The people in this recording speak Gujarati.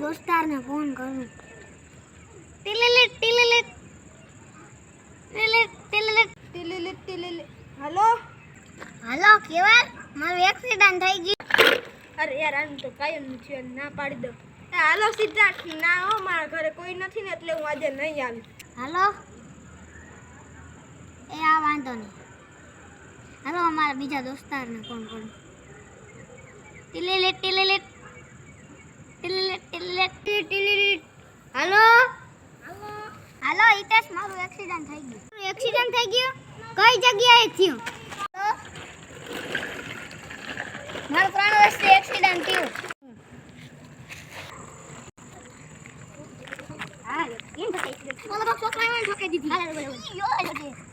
દોસ્તારને ફોન કરું. ટીલીલીટ ટીલીલીટ ટીલીલીટ ટીલીલીટ ટીલીલીટ ટીલીલીટ. હાલો હાલો, કેવા મારું એક્સિડન્ટ થઈ ગયું. અરે યાર આનું તો કાયમ છે, ના પાડી દો. હાલો સિદ્ધાર્થ. ના હો, મારા ઘરે કોઈ નથી ને એટલે હું આજે નહીં આવી. હાલો એ આ વાંધો નહીં. હાલો અમારા બીજા દોસ્તારને ફોન કરું. ટીલીલીટ ટીલીલીટ ટીલીલીટ ટીલીલીટ ટીલીલીટ. હાલો હાલો હિતેશ, મારું એક્સિડન્ટ થઈ ગયું. એક્સિડન્ટ થઈ ગયું? કઈ જગ્યાએ થયું? મારું 3 વર્ષથી એક્સિડન્ટ થયું. હા કેમ થયું? ઓલો છોકરાએ મને ઠોકી દીધી. હાલે બોલે.